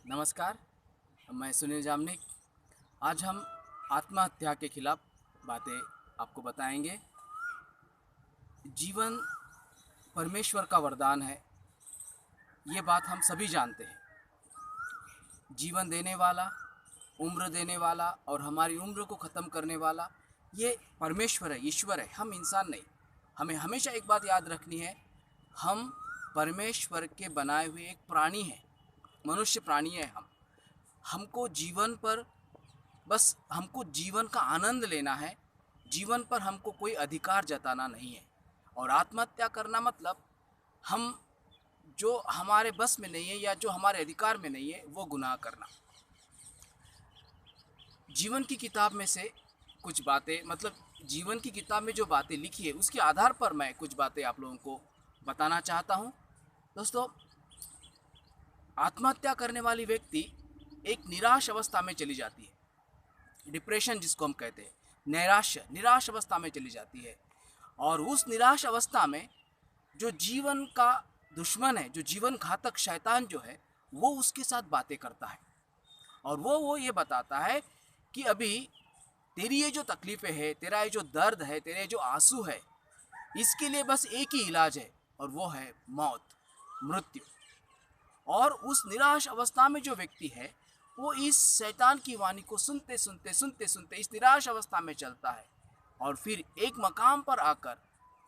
नमस्कार। मैं सुनील जामनिक। आज हम आत्महत्या के खिलाफ बातें आपको बताएंगे। जीवन परमेश्वर का वरदान है, ये बात हम सभी जानते हैं। जीवन देने वाला, उम्र देने वाला और हमारी उम्र को ख़त्म करने वाला ये परमेश्वर है, ईश्वर है, हम इंसान नहीं। हमें हमेशा एक बात याद रखनी है, हम परमेश्वर के बनाए हुए एक प्राणी हैं, मनुष्य प्राणी है हम। हमको जीवन पर बस हमको जीवन का आनंद लेना है, जीवन पर हमको कोई अधिकार जताना नहीं है। और आत्महत्या करना मतलब हम जो हमारे बस में नहीं है या जो हमारे अधिकार में नहीं है वो गुनाह करना। जीवन की किताब में से कुछ बातें मतलब जीवन की किताब में जो बातें लिखी है उसके आधार पर मैं कुछ बातें आप लोगों को बताना चाहता हूँ। दोस्तों, आत्महत्या करने वाली व्यक्ति एक निराश अवस्था में चली जाती है, डिप्रेशन जिसको हम कहते हैं, निराश अवस्था में चली जाती है। और उस निराश अवस्था में जो जीवन का दुश्मन है, जो जीवन घातक शैतान जो है, वो उसके साथ बातें करता है और वो ये बताता है कि अभी तेरी ये जो तकलीफ़ें है, तेरा ये जो दर्द है, तेरे जो आंसू है, इसके लिए बस एक ही इलाज है और वो है मौत, मृत्यु। और उस निराश अवस्था में जो व्यक्ति है वो इस शैतान की वाणी को सुनते इस निराश अवस्था में चलता है और फिर एक मकाम पर आकर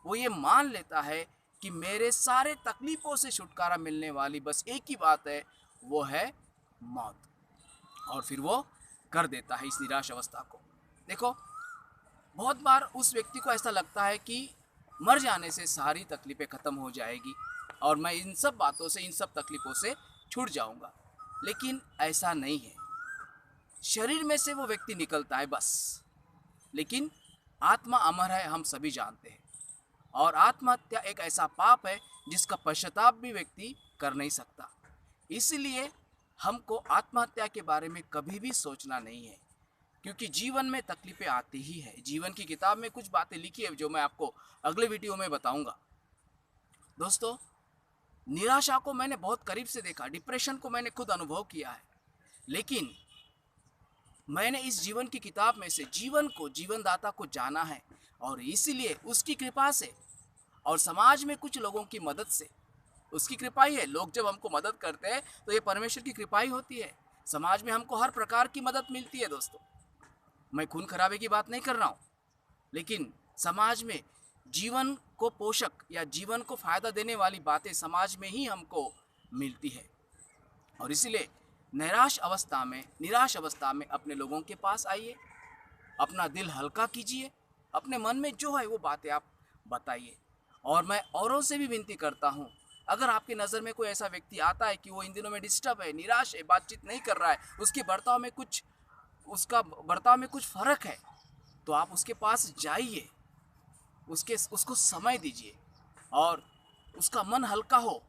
वो ये मान लेता है कि मेरे सारे तकलीफ़ों से छुटकारा मिलने वाली बस एक ही बात है, वो है मौत। और फिर वो कर देता है इस निराश अवस्था को। देखो, बहुत बार उस व्यक्ति को ऐसा लगता है कि मर जाने से सारी तकलीफ़ें ख़त्म हो जाएगी और मैं इन सब बातों से, इन सब तकलीफ़ों से छूट जाऊंगा। लेकिन ऐसा नहीं है। शरीर में से वो व्यक्ति निकलता है बस, लेकिन आत्मा अमर है, हम सभी जानते हैं। और आत्महत्या एक ऐसा पाप है जिसका पश्चाताप भी व्यक्ति कर नहीं सकता। इसलिए हमको आत्महत्या के बारे में कभी भी सोचना नहीं है, क्योंकि जीवन में तकलीफ़ें आती ही है। जीवन की किताब में कुछ बातें लिखी है जो मैं आपको अगले वीडियो में बताऊंगा। दोस्तों, निराशा को मैंने बहुत करीब से देखा, डिप्रेशन को मैंने खुद अनुभव किया है। लेकिन मैंने इस जीवन की किताब में से जीवन को, जीवनदाता को जाना है और इसीलिए उसकी कृपा से और समाज में कुछ लोगों की मदद से, उसकी कृपा ही है। लोग जब हमको मदद करते हैं तो ये परमेश्वर की कृपा ही होती है। समाज में हमको हर प्रकार की मदद मिलती है। दोस्तों, मैं खून खराबे की बात नहीं कर रहा हूँ, लेकिन समाज में जीवन को पोषक या जीवन को फायदा देने वाली बातें समाज में ही हमको मिलती है। और इसीलिए निराश अवस्था में अपने लोगों के पास आइए, अपना दिल हल्का कीजिए, अपने मन में जो है वो बातें आप बताइए। और मैं औरों से भी विनती करता हूँ, अगर आपकी नज़र में कोई ऐसा व्यक्ति आता है कि वो इन दिनों में डिस्टर्ब है, निराश है, बातचीत नहीं कर रहा है, उसका बर्ताव में कुछ फ़र्क है, तो आप उसके पास जाइए, उसको समय दीजिए और उसका मन हल्का हो,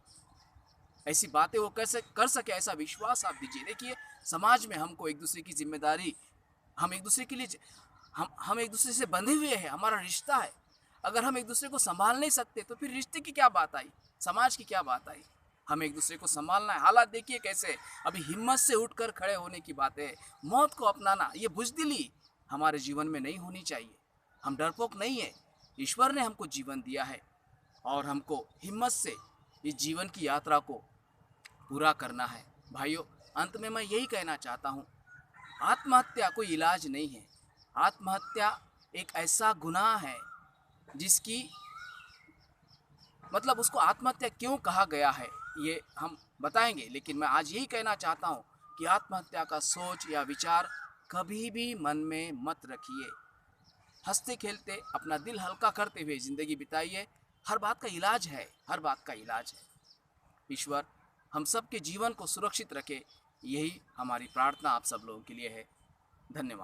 ऐसी बातें वो कैसे कर सके ऐसा विश्वास आप दीजिए। देखिए, समाज में हमको एक दूसरे की जिम्मेदारी, हम एक दूसरे के लिए हम एक दूसरे से बंधे हुए हैं, हमारा रिश्ता है। अगर हम एक दूसरे को संभाल नहीं सकते तो फिर रिश्ते की क्या बात आई, समाज की क्या बात आई। हम एक दूसरे को संभालना है। हालात देखिए कैसे, अभी हिम्मत से उठकर खड़े होने की बात है, मौत को अपनाना, ये बुजदिली हमारे जीवन में नहीं होनी चाहिए। हम डरपोक नहीं है, ईश्वर ने हमको जीवन दिया है और हमको हिम्मत से इस जीवन की यात्रा को पूरा करना है। भाइयों, अंत में मैं यही कहना चाहता हूँ, आत्महत्या कोई इलाज नहीं है। आत्महत्या एक ऐसा गुनाह है जिसकी मतलब उसको आत्महत्या क्यों कहा गया है ये हम बताएंगे। लेकिन मैं आज यही कहना चाहता हूँ कि आत्महत्या का सोच या विचार कभी भी मन में मत रखिए। हंसते खेलते अपना दिल हल्का करते हुए ज़िंदगी बिताइए। हर बात का इलाज है, हर बात का इलाज है। ईश्वर हम सब के जीवन को सुरक्षित रखे, यही हमारी प्रार्थना आप सब लोगों के लिए है। धन्यवाद।